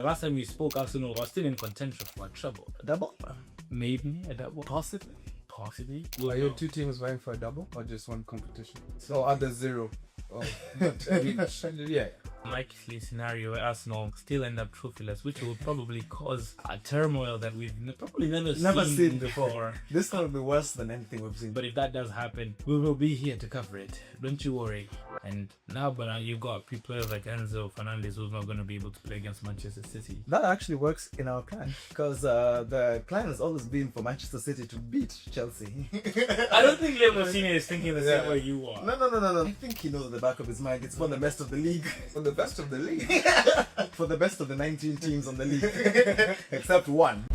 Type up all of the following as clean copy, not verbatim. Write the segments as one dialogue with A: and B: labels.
A: The last time we spoke, Arsenal was still in contention for a treble.
B: A double?
A: Maybe a double.
B: Possibly.
C: Are your two teams vying for a double or just one competition? So other zero. Oh, yeah.
A: Likely scenario where Arsenal still end up trophyless, which will probably cause a turmoil that we've probably never seen before.
B: This will be worse than anything we've seen.
A: But if that does happen, we will be here to cover it. Don't you worry. And now, you've got players like Enzo Fernandez who's not going to be able to play against Manchester City.
B: That actually works in our plan because the plan has always been for Manchester City to beat Chelsea.
A: I don't think Leo Moutinho is thinking the same way you are.
B: No. I think he knows at the back of his mind it's for the best of the league.
C: For the best of the league.
B: For the best of the 19 teams on the league. Except one.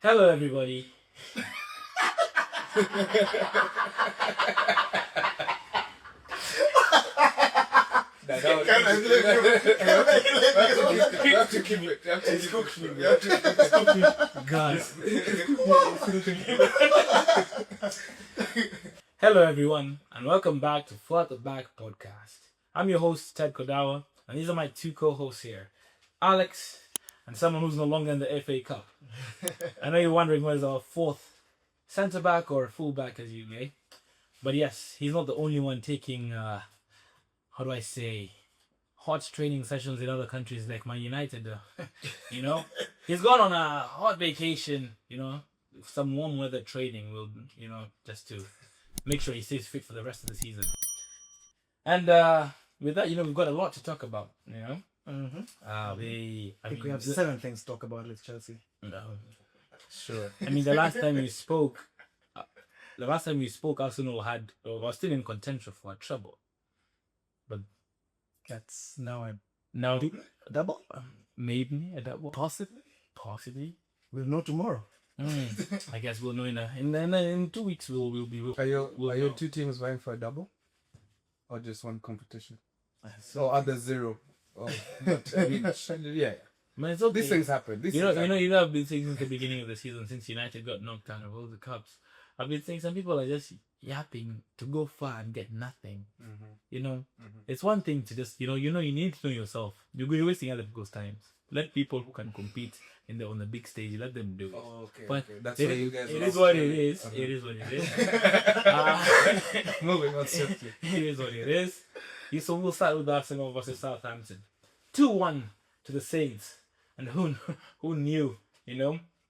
A: Hello, everybody. Guys. Hello, everyone, and welcome back to Flat the Back Podcast. I'm your host, Ted Kodawa, and these are my two co-hosts here, Alex, and someone who's no longer in the FA Cup. I know you're wondering where's our fourth centre back or full back, as you may. But yes, he's not the only one taking, hot training sessions in other countries like Man United. He's gone on a hot vacation, some warm weather training will, just to make sure he stays fit for the rest of the season. And with that, we've got a lot to talk about,
B: Mm-hmm.
A: I
B: think we have 7 things to talk about with Chelsea.
A: No. Sure. The last time we spoke, Arsenal was still in contention for a treble. But
B: that's now a double?
A: Maybe a double.
B: Possibly. We'll know tomorrow.
A: I guess we'll know in 2 weeks. We'll be.
C: Are your two teams vying for a double or just one competition? So other zero. Oh, yeah.
A: Man, it's okay.
C: These things happen.
A: I've been saying since the beginning of the season, since United got knocked out of all the cups, I've been saying some people are just yapping to go far and get nothing. Mm-hmm. It's one thing to just, you need to know yourself. You're wasting other people's time. Let people who can compete on the big stage, let them do it.
C: Oh, okay.
A: But
C: okay. That's why you guys.
A: It is what it is. It is what it is.
C: Moving on swiftly.
A: It is what it is. So we'll start with Arsenal versus Southampton. 2-1 to the Saints. And who knew,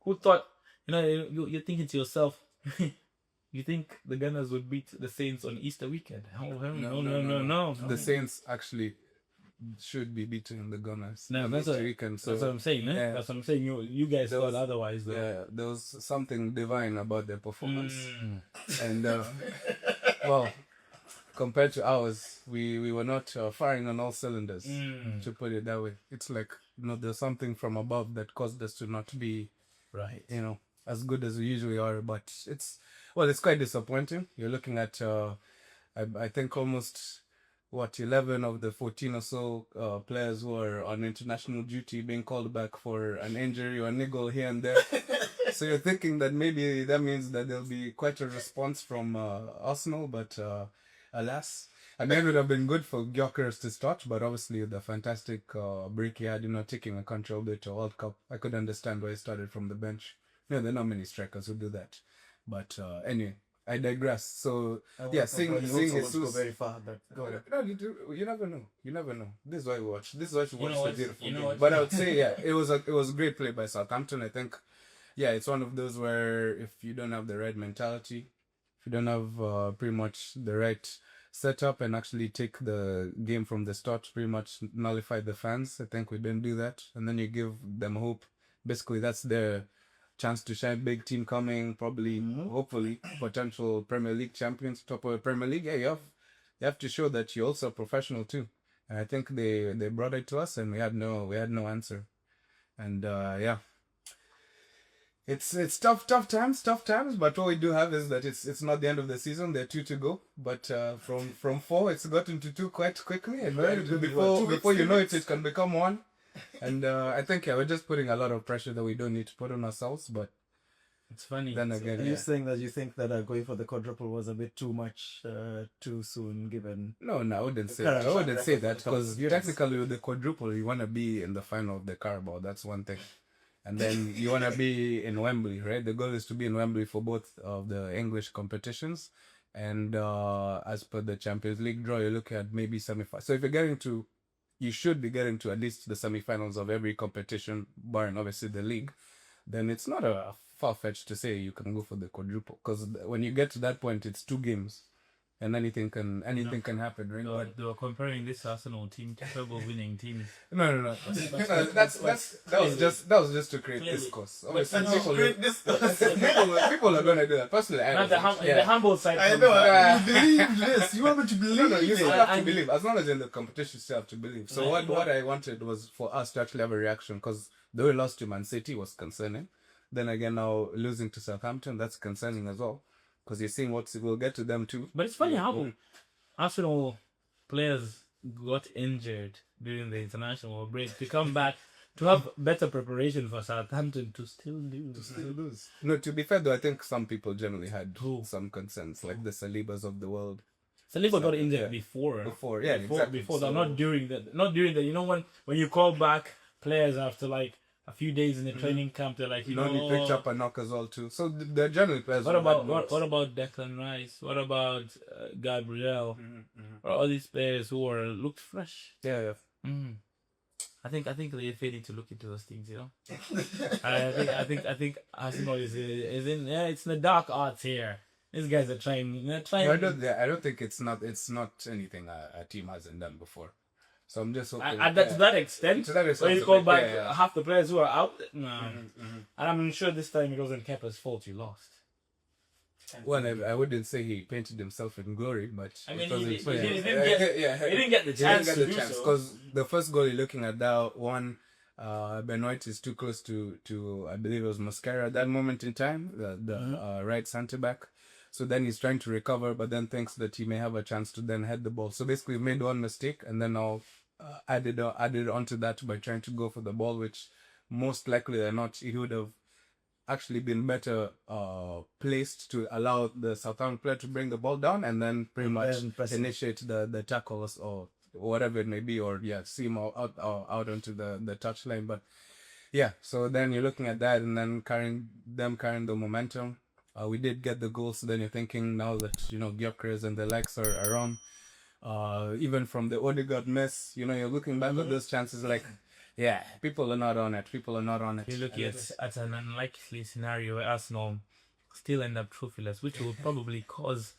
A: who thought, you're thinking to yourself, you think the Gunners would beat the Saints on Easter weekend? No.
C: The Saints actually should be beating the Gunners.
A: No, that's
C: Easter weekend. So
A: that's what I'm saying.
C: Yeah.
A: That's what I'm saying. You guys thought otherwise, though.
C: Yeah, there was something divine about their performance. And, well, compared to ours, we were not firing on all cylinders, to put it that way. It's like, there's something from above that caused us to not be,
A: right,
C: as good as we usually are. But it's quite disappointing. You're looking at, I think almost, 11 of the 14 or so players who are on international duty being called back for an injury or a niggle here and there. So you're thinking that maybe that means that there'll be quite a response from Arsenal, but alas. And then it would have been good for Gyökeres to start, but obviously the fantastic break he had, taking a country all the way to a World Cup, I could understand why he started from the bench. There are not many strikers who do that. But anyway, I digress. So, seeing Jesus
B: go very far. But go ahead.
C: No, you never know. You never know. This is why we watch. This is why we watch the beautiful game.
A: What?
C: But I would say, it was a great play by Southampton. I think, it's one of those where if you don't have the right mentality, if you don't have pretty much the right setup and actually take the game from the start, pretty much nullify the fans. I think we didn't do that. And then you give them hope. Basically, that's their chance to shine. Big team coming, probably, hopefully, potential Premier League champions, top of the Premier League. Yeah, you have to show that you're also a professional too. And I think they brought it to us and we had no answer. And It's tough times, but what we do have is that it's not the end of the season. There are 2 to go, but from 4, it's gotten to 2 quite quickly, and before you know it can become 1. And I think we're just putting a lot of pressure that we don't need to put on ourselves, but
A: It's funny.
C: Then again,
B: Are you
C: yeah.
B: saying that you think that going for the quadruple was a bit too much too soon, given?
C: No, I wouldn't say
B: Current
C: that. I wouldn't
B: track
C: say
B: record
C: that
B: for the
C: because
B: years.
C: technically with the quadruple, you want to be in the final of the Carabao. That's one thing. And then you want to be in Wembley, right? The goal is to be in Wembley for both of the English competitions. And as per the Champions League draw, you look at maybe semi-final. So if you're getting to, you should be getting to at least the semi-finals of every competition, barring obviously the league. Then it's not a far-fetched to say you can go for the quadruple, because when you get to that point, it's 2 games, and anything can happen, right?
A: They were comparing this Arsenal team to several winning teams.
C: No. That was just to create
A: Clearly.
C: discourse. Obviously,
A: But
C: people are gonna do that. Personally, I
A: Not
C: don't think.
A: the humble side.
B: I
A: comes
B: know.
A: out.
B: You believe this. You want me to believe
C: No, you
B: it.
C: still have to
A: And-
C: believe. As long as in the competition, you still have to believe. So
A: Right.
C: what I wanted was for us to actually have a reaction, because though we lost to Man City was concerning. Then again, now losing to Southampton, that's concerning as well, because you're seeing we'll get to them too.
A: But it's funny how Arsenal players got injured during the international break to come back to have better preparation for Southampton to still lose.
C: No, to be fair though, I think some people generally had
A: Who?
C: some concerns, like the Salibas of the world.
A: Saliba got injured
C: yeah.
A: before.
C: Before, exactly.
A: Before that,
C: So-
A: not during the. You know when you call back players after like a few days in the training camp, they're like,
C: You know, he picked up a knock as well too. So the general players.
A: What
C: who
A: about
C: had knocks.
A: what about Declan Rice? What about Gabriel? All these players who looked fresh.
C: Yeah.
A: Mm. I think the FA need to look into those things. You know, I think Arsenal is in. Yeah, it's in the dark arts here. These guys are trying. They're trying.
C: I don't think it's not anything a team hasn't done before. So I'm just hoping.
A: To that extent,
C: To that extent,
A: when you call back
C: yeah.
A: half the players who are out, no. And I'm sure this time it wasn't Kepa's fault you lost.
C: Well, I wouldn't say he painted himself in glory, but
A: I mean,
C: it
A: he
C: wasn't-
A: didn't
C: yeah.
A: He didn't get the
C: He didn't
A: chance
C: get
A: to
C: the
A: do
C: chance
A: so.
C: because the first goal you're looking at that one, Benoit is too close to I believe it was Mosquera at that moment in time, the right centre back. So then he's trying to recover, but then thinks that he may have a chance to then head the ball. So basically, made one mistake, and then now added onto that by trying to go for the ball, which most likely than not he would have actually been better placed to allow the Southampton player to bring the ball down and then pretty much
B: then press it.
C: initiate the tackles or whatever it may be, or see him out onto the touchline. But yeah, so then you're looking at that and then carrying the momentum. We did get the goal, so then you're thinking now that Gyökeres and the likes are around. Even from the Odegaard miss, you're looking back at those chances like, yeah, people are not on it.
A: You're looking at an unlikely scenario where Arsenal still end up trophyless, which will probably cause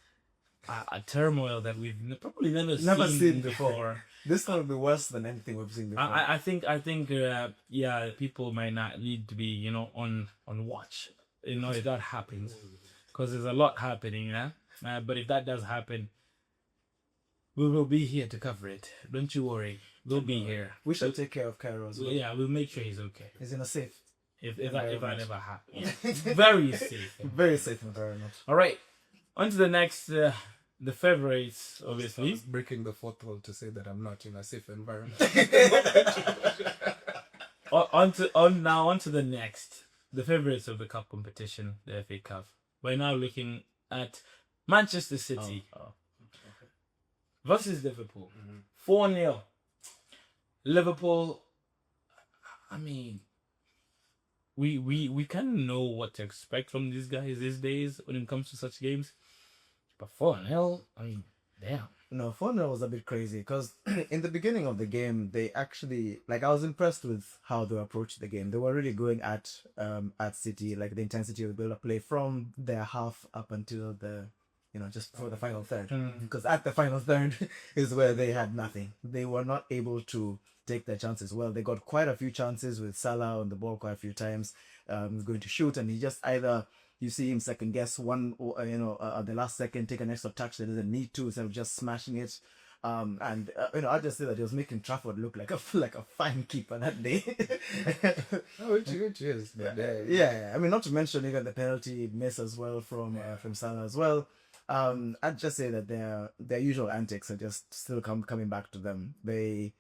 A: a turmoil that we've probably never seen before.
B: This one will be worse than anything we've seen before.
A: I think people might not need to be on watch if that happens, because there's a lot happening, but if that does happen, we will be here to cover it. Don't you worry, we'll be here.
B: We shall take care of Cairo as well.
A: Yeah, we'll make sure he's okay.
B: He's in a safe,
A: If that ever happens, very safe.
B: very safe environment.
A: All right, on to the next. The favorites, obviously.
C: Breaking the fourth wall to say that I'm not in a safe environment.
A: On to the next. The favorites of the cup competition, the FA Cup. We're now looking at Manchester City versus Liverpool. 4-0. Liverpool, I mean, we kind of know what to expect from these guys these days when it comes to such games. But 4-0, I mean, damn.
B: No, 4-0 was a bit crazy because in the beginning of the game, they actually, I was impressed with how they approached the game. They were really going at City, like the intensity of the build-up play from their half up until just before the final third. Because at the final third is where they had nothing. They were not able to take their chances well. They got quite a few chances with Salah on the ball quite a few times. Going to shoot, and he just either... You see him second guess one, at the last second, take an extra touch that doesn't need to, instead of just smashing it. I just say that he was making Trafford look like a fine keeper that day.
C: Which is, but
B: yeah. I mean, not to mention even the penalty miss as well from Salah as well. I'd just say that their usual antics are just still coming back to them. They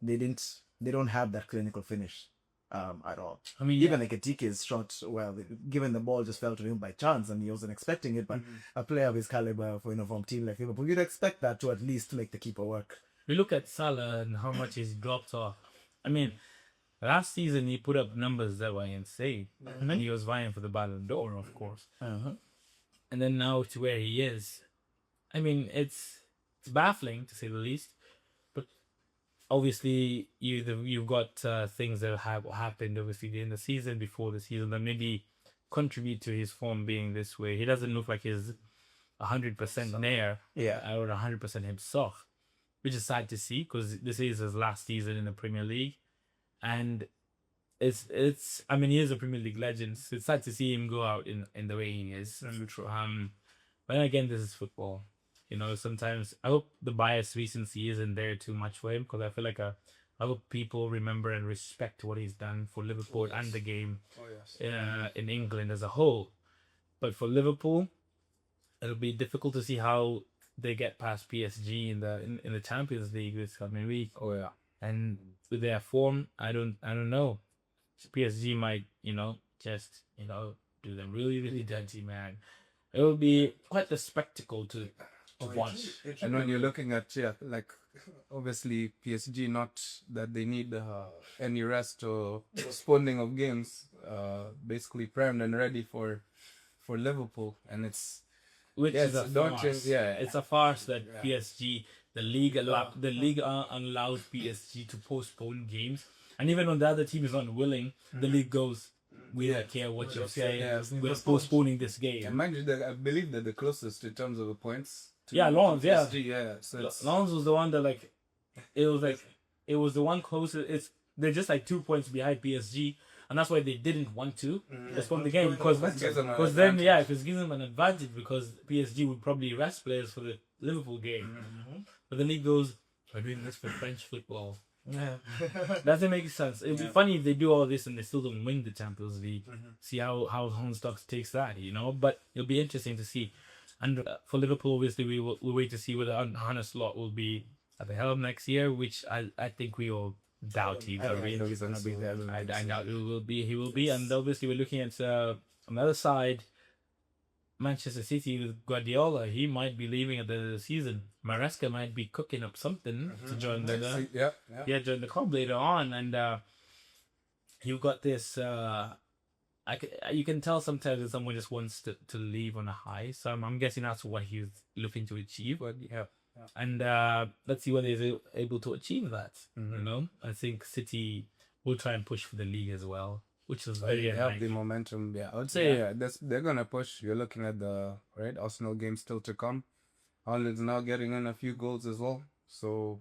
B: don't have that clinical finish. at all.
A: I mean,
B: Even Ekitike's shot, well, given the ball just fell to him by chance and he wasn't expecting it, but a player of his caliber from a team like Liverpool, you'd expect that to at least make the keeper work.
A: we look at Salah and how much he's dropped off. I mean, last season he put up numbers that were insane, and then he was vying for the Ballon d'Or, of course. And then now to where he is, I mean, it's baffling to say the least. But obviously, you've got things that have happened obviously in the season, before the season, that maybe contribute to his form being this way. He doesn't look like he's 100% there, or 100% himself, which is sad to see because this is his last season in the Premier League, and it's I mean, he is a Premier League legend, so it's sad to see him go out in the way he is. But again, this is football. You know, sometimes I hope the bias recency isn't there too much for him, because I feel like I hope people remember and respect what he's done for Liverpool and the game in England as a whole. But for Liverpool, it'll be difficult to see how they get past PSG in the Champions League this coming week. And with their form, I don't know. PSG might, just, do them really, really dirty, man. It will be quite the spectacle to watch.
C: And when you're looking at, like, obviously PSG, not that they need any rest or postponing of games, basically primed and ready for Liverpool, and it's
A: a farce. It's a farce that PSG, the league allows PSG to postpone games, and even when the other team is unwilling, the league goes, we don't care what you're saying, we're postponing this game.
C: And mind you, I believe that the closest in terms of the points.
A: Lens,
C: So
A: Lens was the one that it was the one closest. They're just like 2 points behind PSG. And that's why they didn't want to postpone the game, because then it gives them an advantage, because PSG would probably rest players for the Liverpool game. But then he goes, we're doing this for French football. Doesn't make sense. It'd be funny if they do all this and they still don't win the Champions League. See how Hans Stocks takes that, But it'll be interesting to see. And for Liverpool, obviously, we'll wait to see whether Arne Slot will be at the helm next year, which I think we all doubt he's going to be there. I doubt he will be. And obviously, we're looking at on the other side, Manchester City with Guardiola. He might be leaving at the end of the season. Maresca might be cooking up something to join join the club later on. And you've got this. You can tell sometimes that someone just wants to leave on a high. So I'm guessing that's what he's looking to achieve. But and let's see whether he's able to achieve that. I think City will try and push for the league as well, which is very
C: have the momentum. I would say they're gonna push. You're looking at the Arsenal game still to come. Haaland's now getting in a few goals as well. So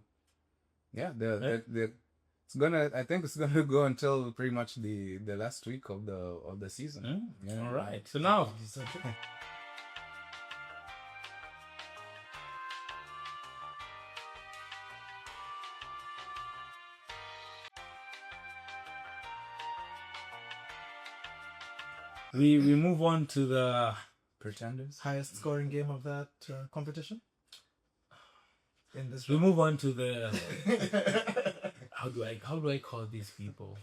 C: it's gonna. I think it's gonna go until pretty much the last week of the season.
A: All right. So now. We move on to the
C: pretenders.
B: Highest scoring game of that competition. In this
A: we move on to the how do I call these people?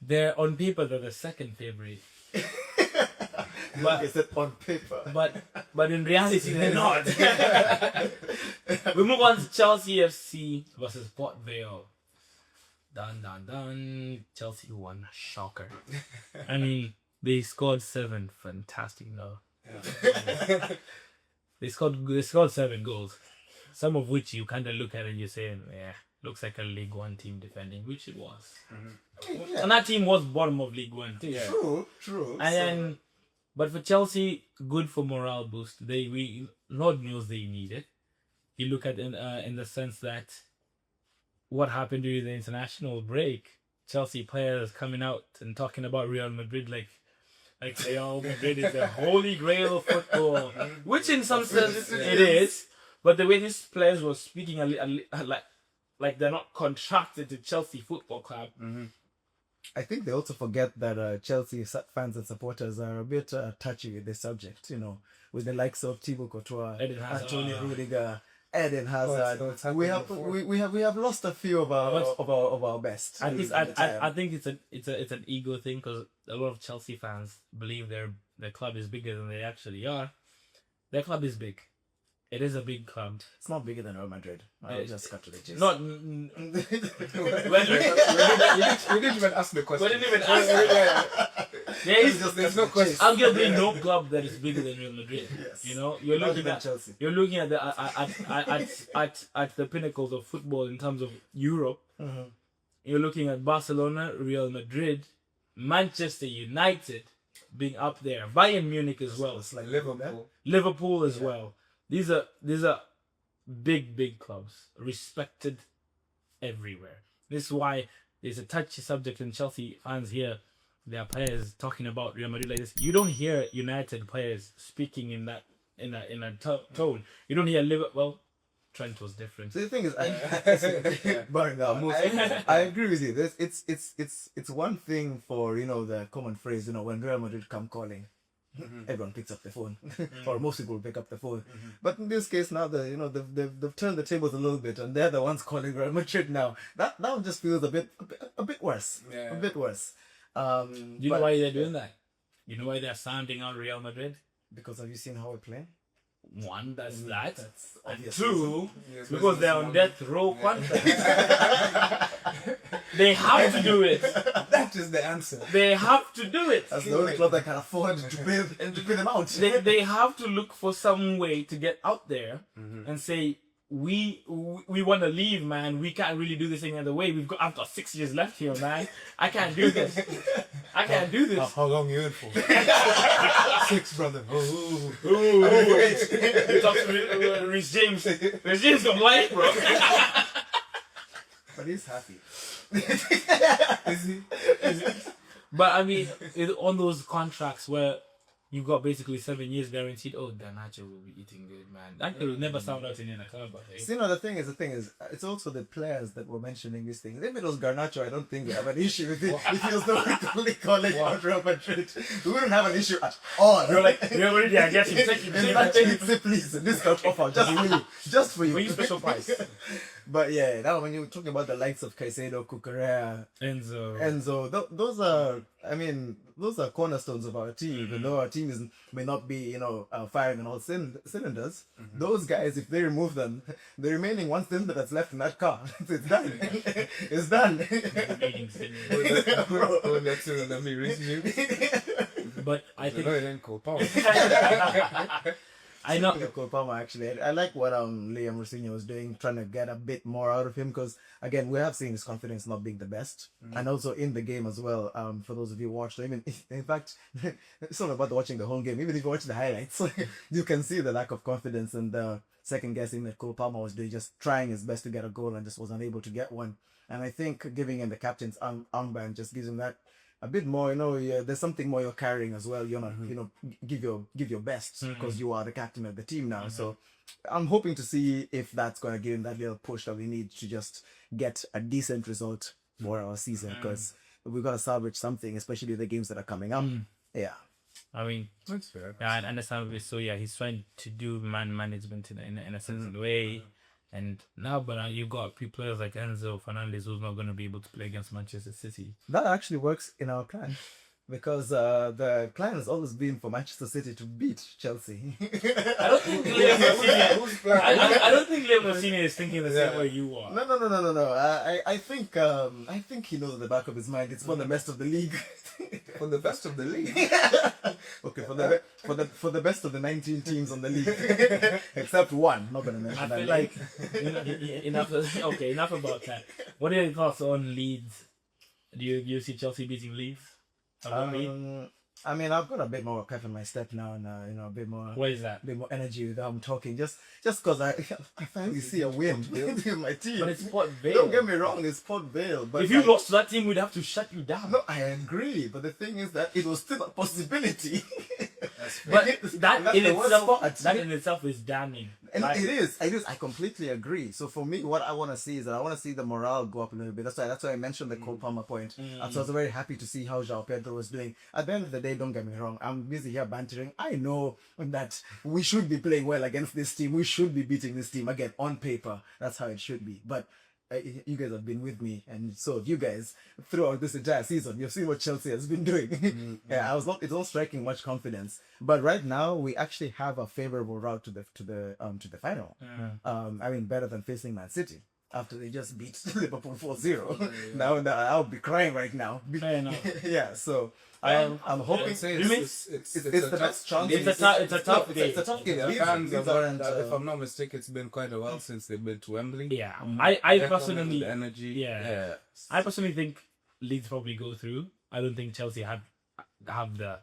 A: They're on paper they're the second favorite.
B: But is it on paper?
A: But in reality they're not. We move on to Chelsea FC versus Port Vale. Dun. Chelsea won. Shocker. I mean, they scored 7. Fantastic, no. They scored 7 goals. Some of which you kind of look at and you're saying, looks like a League One team defending, which it was. And that team was bottom of League One too.
B: Yeah. True.
A: And then, but for Chelsea, good for morale boost. Lord knows they need it. You look at it in the sense that what happened during the international break, Chelsea players coming out and talking about Real Madrid like Real Madrid is the holy grail of football, which in some sense it is. But the way these players were speaking, like they're not contracted to Chelsea Football Club.
B: I think they also forget that Chelsea fans and supporters are a bit touchy with this subject. With the likes of Thibaut Courtois, Antonio Rudiger, Eden Hazard.
C: it's
B: we
C: happened
B: have
C: before.
B: we have lost a few of our best.
A: I think it's an ego thing because a lot of Chelsea fans believe their club is bigger than they actually are. Their club is big. It is a big club.
B: It's not bigger than Real Madrid. I'll just cut to the chase.
A: Not.
C: You didn't even ask the question.
A: We didn't even ask.
C: There's no question.
A: Arguably, no club that is bigger than Real Madrid.
B: Yes.
A: You know, you're looking at
B: Chelsea.
A: You're looking at the pinnacles of football in terms of Europe.
B: Mhm.
A: You're looking at Barcelona, Real Madrid, Manchester United being up there, Bayern Munich as well,
B: It's like
A: Liverpool as well. These are big clubs, respected everywhere. This is why there's a touchy subject in Chelsea fans here. There are players talking about Real Madrid like this. You don't hear United players speaking in a tone. You don't hear Liverpool. Well, Trent was different.
B: So the thing is, I agree with you. It's one thing for the common phrase, when Real Madrid come calling, everyone picks up the phone, or most people pick up the phone. But in this case now, they've turned the tables a little bit, and they're the ones calling Real Madrid now. That just feels a bit worse.
C: Yeah.
B: A bit worse.
A: You know why they're doing that? You know why they're sounding out Real Madrid?
B: Because have you seen how we play?
A: One, that's that.
B: That's
A: And
B: obvious.
A: two,
C: Yes,
A: because they're on death row contract. They have to do it.
C: That is the answer.
A: They have to do it.
B: That's the only club that can afford to pay them out.
A: They have to look for some way to get out there and say, we want to leave, man. We can't really do this any other way. I've got 6 years left here, man. I can't do this. I can't do this.
C: How long you in for? 6, brother.
A: You talk to Rhys James. Rhys James got life, bro.
B: But he's happy.
C: Is he?
A: But I mean, on those contracts where you got basically 7 years guaranteed, Garnacho will be eating good, man. That will never sound out in a club, I think.
B: See, no, the thing is, it's also the players that were mentioning these things. If it was Garnacho, I don't think we have an issue with it. If he was the one calling out Real Madrid, we wouldn't have an issue at all.
A: You're like, you're already, I guess, take
B: Say, please, this got offer just for you. Just for you.
A: When you special price.
B: But yeah, now when you're talking about the likes of Caicedo, Cucurella, Enzo, those are cornerstones of our team. Even though our team may not be, firing on all cylinders, those guys, if they remove them, the remaining one cylinder that's left in that car, it's done. It's done.
A: But I think
B: I know Cole Palmer actually. I like what Liam Rosinha was doing, trying to get a bit more out of him, because again we have seen his confidence not being the best, and also in the game as well. For those of you who watched, in fact, it's not about watching the whole game. Even if you watch the highlights, you can see the lack of confidence and the second guessing that Cole Palmer was doing, just trying his best to get a goal and just wasn't able to get one. And I think giving him the captain's armband just gives him that a bit more, there's something more you're carrying as well. You're not, give your best because you are the captain of the team now. So I'm hoping to see if that's going to give him that little push that we need to just get a decent result for our season, because we've got to salvage something, especially the games that are coming up. Yeah.
A: I mean,
C: that's fair.
A: Yeah, I understand. So yeah, he's trying to do man management in a certain way. And now, but you've got players like Enzo Fernandez who's not going to be able to play against Manchester City.
B: That actually works in our plan, because the plan has always been for Manchester City to beat Chelsea.
A: I don't think Liam Rosinha. I don't think Liam Rosinha is thinking the same way you are.
B: No. I think he knows at the back of his mind it's for the best of the league.
C: For the best of the league.
B: Okay, for the best of the 19 teams on the league, except one. Not gonna mention that.
A: I feel like enough about that. What are your thoughts on Leeds? Do you see Chelsea beating Leeds?
B: I mean, I've got a bit more pep in my step now, and a bit more.
A: What is that?
B: A bit more energy with how I'm talking. Just because I finally see a win with my team.
A: But it's Port Vale.
B: Don't get me wrong, it's Port Vale. But
A: if you lost to that team, we'd have to shut you down.
B: No, I agree. But the thing is that it was still a possibility.
A: But
B: That's
A: that in
B: the worst
A: itself,
B: part.
A: that in itself is damning.
B: And
A: Like,
B: it is. I completely agree. So for me, what I want to see is that I want to see the morale go up a little bit. That's why I mentioned the Cole Palmer point. And so I was very happy to see how João Pedro was doing. At the end of the day, don't get me wrong, I'm busy here bantering. I know that we should be playing well against this team. We should be beating this team. Again, on paper, that's how it should be. But you guys have been with me, and so have you guys throughout this entire season. You've seen what Chelsea has been doing. Yeah, it's not striking much confidence. But right now, we actually have a favorable route to the final. I mean, better than facing Man City after they just beat Liverpool 4-0. Now I'll be crying right now.
A: Fair enough.
B: Yeah, so I'm hoping
C: I'd say
B: it's the best chance.
A: It's a tough game.
B: It's a tough game.
C: Yeah,
B: Leeds
C: fans
B: aren't,
C: if I'm not mistaken, it's been quite a while since they've been to Wembley.
A: Yeah, I
C: Definitely
A: personally,
C: the energy.
A: yeah. I personally think Leeds probably go through. I don't think Chelsea have the,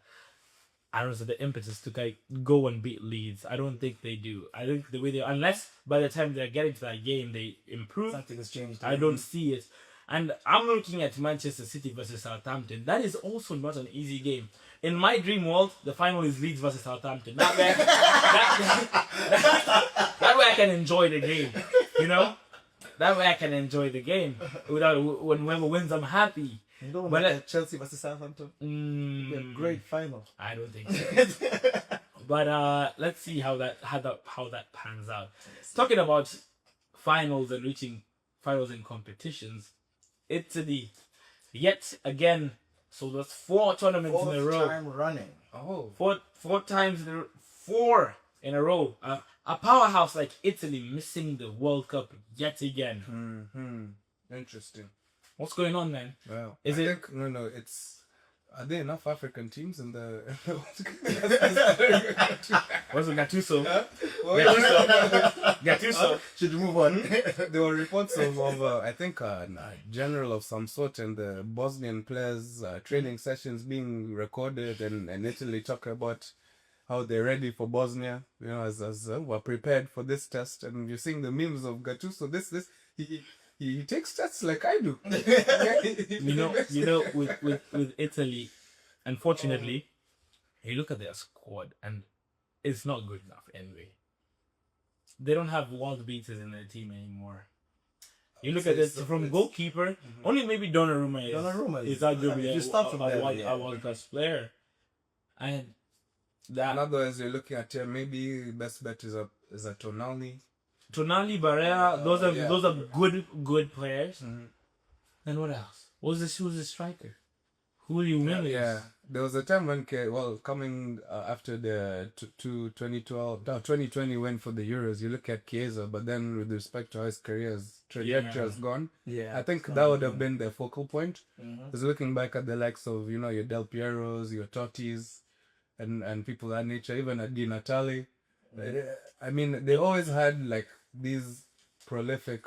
A: I don't know, the impetus to like go and beat Leeds. I don't think they do. I think the way they, unless by the time they're getting to that game they improve.
B: something has changed.
A: I don't see it. And I'm looking at Manchester City versus Southampton. That is also not an easy game. In my dream world, the final is Leeds versus Southampton. That way, that way I can enjoy the game. You know? That way I can enjoy the game. Without, when whoever wins, I'm happy.
B: You don't
A: But
B: want Chelsea versus Southampton. It'd be a great final.
A: I don't think so. But let's see how that pans out. Talking about finals and reaching finals in competitions, Italy, yet again. So that's 4 tournaments in a row.
B: Fourth time running.
C: Oh,
A: Four times in a row. 4 in a row. A powerhouse like Italy missing the World Cup yet again.
C: interesting.
A: What's going on, man?
C: Well,
A: Is
C: I
A: it-
C: think, no, it's. Are there enough African teams in the?
A: Wasn't Gattuso?
C: Well,
A: Gattuso.
B: Should we move on?
C: there were reports of I think a general of some sort and the Bosnian players training sessions being recorded and Italy talking about how they're ready for Bosnia, you know, as we're prepared for this test, and you're seeing the memes of Gattuso. He takes tests like I do.
A: You know, with Italy, unfortunately, you look at their squad and it's not good enough anyway. They don't have world beaters in their team anymore. You look at this from goalkeeper, only maybe Donnarumma is arguably
B: You start from there,
A: a world class player, and that
C: Another, as you're looking at here, maybe best bet is a Tonali.
A: Tonali, Barella, those are good players.
C: Mhm.
A: And what else? Who's the striker? Julio Williams.
C: Yeah, there was a time when, coming after the 2020 win for the Euros, you look at Chiesa, but then with respect to how his career's trajectory has gone,
B: Yeah.
C: I think that would have been the focal point. Because looking back at the likes of, you know, your Del Pieros, your Tottis, and people of that nature, even at Di Natale, I mean, they always had like these prolific,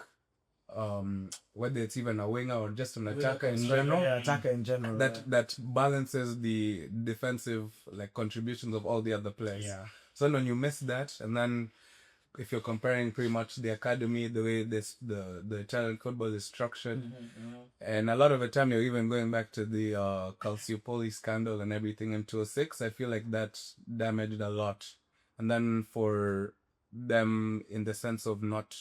C: whether it's even a winger or just an attacker in general,
B: Yeah, attacker in general.
C: that balances the defensive like contributions of all the other players.
A: Yeah.
C: So when you miss that, and then if you're comparing pretty much the academy, the way the Italian football is structured, and a lot of the time you're even going back to the Calciopoli scandal and everything in 2006, I feel like that damaged a lot. And then for them, in the sense of not,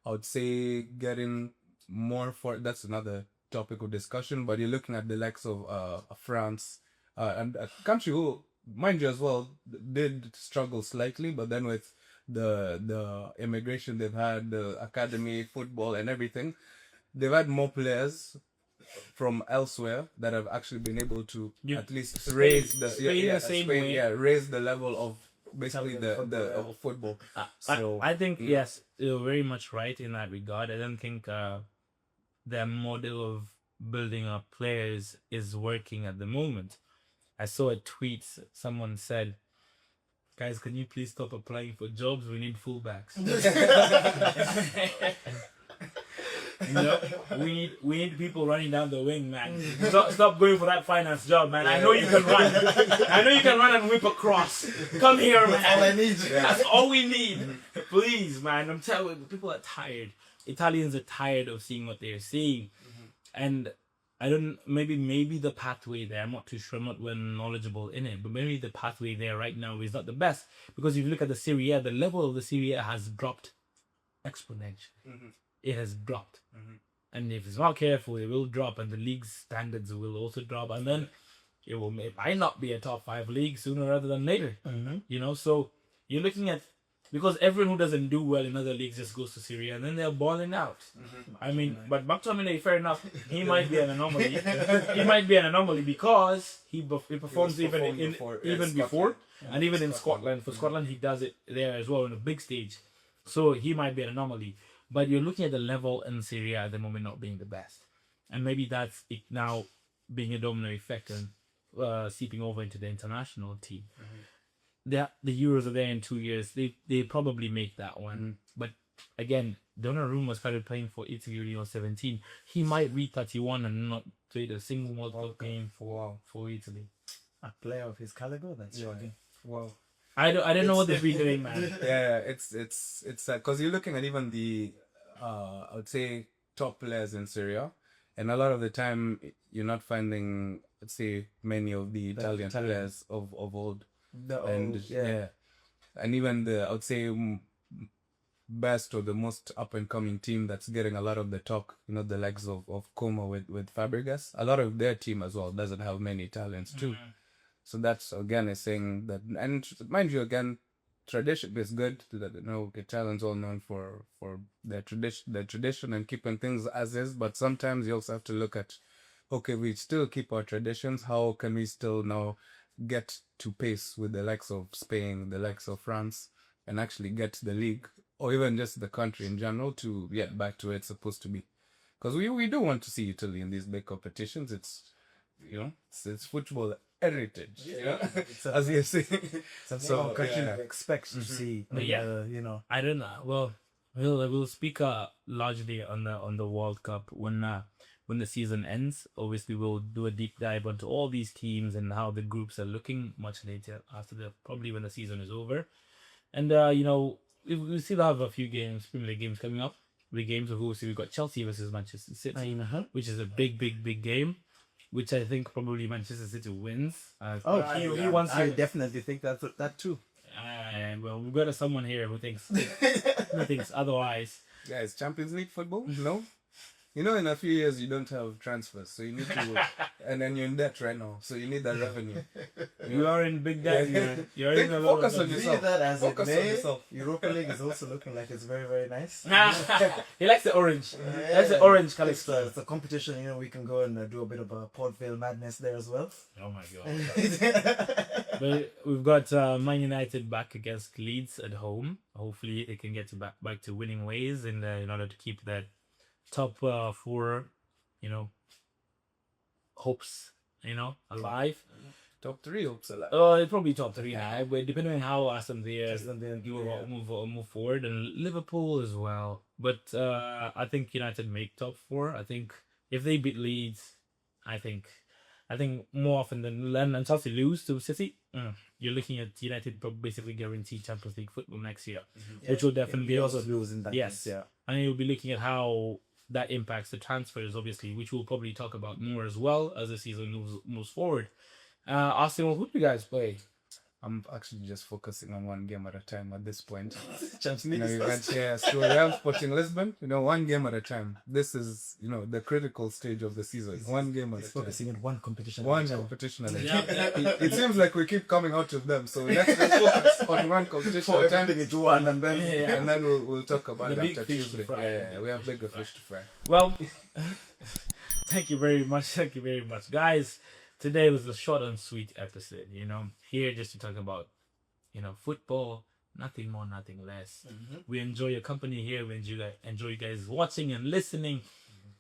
C: I would say, getting more for, that's another topic of discussion, but you're looking at the likes of France, and a country who, mind you as well, did struggle slightly, but then with the immigration they've had, the academy, football and everything, they've had more players from elsewhere that have actually been able to at least raise the raise the level of basically the football. So
A: I think yes, you're very much right in that regard. I don't think their model of building up players is working at the moment. I saw a tweet. Someone said, "Guys, can you please stop applying for jobs? We need fullbacks." You know, we need people running down the wing, man. Stop going for that finance job, man. I know you can run. I know you can run and whip across. Come here, man.
B: all I need.
A: That's all we need. Please, man. I'm telling you, people are tired. Italians are tired of seeing what they're seeing. And I don't maybe the pathway there. I'm not too sure. I'm not well knowledgeable in it, but maybe the pathway there right now is not the best because if you look at the Serie A, the level of the Serie A has dropped exponentially. It has dropped, and if it's not careful, it will drop, and the league's standards will also drop, and then it might not be a top 5 league sooner rather than later. You know, so you're looking at because everyone who doesn't do well in other leagues just goes to Syria and then they're balling out. I mean, but McTominay, fair enough, he might be an anomaly. He might be an anomaly because he performs even before and even in Scotland. For Scotland, he does it there as well on a big stage. So he might be an anomaly. But you're looking at the level in Syria at the moment not being the best. And maybe that's it now being a domino effect and seeping over into the international team. The Euros are there in 2 years. They probably make that one. But again, Donnarumma started playing for Italy when he was 17. He might reach 31 and not play a single World Cup game for Italy.
B: A player of his caliber, that's shocking.
C: Wow.
A: I don't know what they've been doing, man.
C: Yeah, it's because you're looking at even the I would say top players in Syria, and a lot of the time you're not finding, let's say, many of the Italian players of old. And even I would say best or the most up and coming team that's getting a lot of the talk, you know, the likes of Como with Fabregas. A lot of their team as well doesn't have many Italians too. So that's again is saying that, and mind you, again, tradition is good. That, you know, Italians all known for their tradition and keeping things as is. But sometimes you also have to look at, okay, we still keep our traditions. How can we still now get to pace with the likes of Spain, the likes of France, and actually get the league or even just the country in general to get back to where it's supposed to be? Because we do want to see Italy in these big competitions. It's, you know, it's football heritage, you know, as you say.
B: So country expects to see, you know.
A: I don't know. Well, we'll speak largely on the World Cup when the season ends. Obviously, we'll do a deep dive onto all these teams and how the groups are looking much later after probably when the season is over. And you know, we still have a few Premier League games coming up. Big games. Obviously, we've got Chelsea versus Manchester City, which is a big game, which I think probably Manchester City wins.
B: He wants. I definitely think that too.
A: Well, we've got someone here who thinks otherwise.
C: Guys, Champions League football? No. You know, in a few years you don't have transfers, so you need to, and then you're in debt right now, so you need that revenue.
A: You are in big debt. You're in a lot of
C: focus on yourself.
B: That as focus on yourself. Europa League is also looking like it's very, very nice.
A: He likes the orange. That's the orange color.
B: It's a competition. You know, we can go and do a bit of a Port Vale madness there as well.
A: Oh my god! But we've got Man United back against Leeds at home. Hopefully, they can get back to winning ways in order to keep that top 4, you know, hopes, you know, alive.
C: Top 3 hopes alive.
A: It's probably top 3 now, but depending on how Aston Villa move forward, and Liverpool as well. But I think United make top 4. I think if they beat Leeds, I think more often than Chelsea lose to City, you're looking at United basically guaranteed Champions League football next year, which will definitely
B: also lose in that.
A: Yes,
B: case, yeah.
A: And you'll be looking at how that impacts the transfers, obviously, which we'll probably talk about more as well as the season moves forward. Arsenal, who do you guys play?
C: I'm actually just focusing on one game at a time at this point.
B: Champions
C: League. You can't share. So we have Sporting Lisbon. You know, one game at a time. This is, you know, the critical stage of the season. One game at a time.
B: Focusing on one competition.
C: One competition at a time. It seems like we keep coming out of them. So let's focus on one competition at a time.
B: Into one, and then
C: and then we'll talk about it after Tuesday.
A: Yeah,
C: we have bigger fish to fry.
A: Well, thank you very much, guys. Today was a short and sweet episode, you know, here just to talk about, you know, football, nothing more, nothing less. We enjoy your company here. We enjoy you guys watching and listening.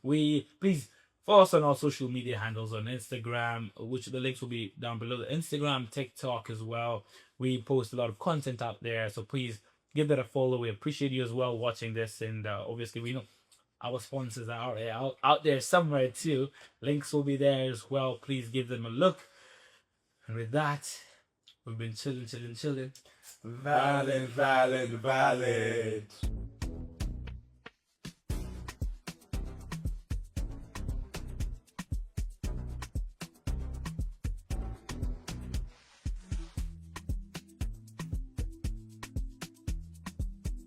A: We please follow us on our social media handles on Instagram, which the links will be down below. The Instagram, TikTok as well. We post a lot of content out there, so please give that a follow. We appreciate you as well watching this, and obviously we know our sponsors are out there somewhere too. Links will be there as well. Please give them a look. And with that, we've been chilling.
C: Valid.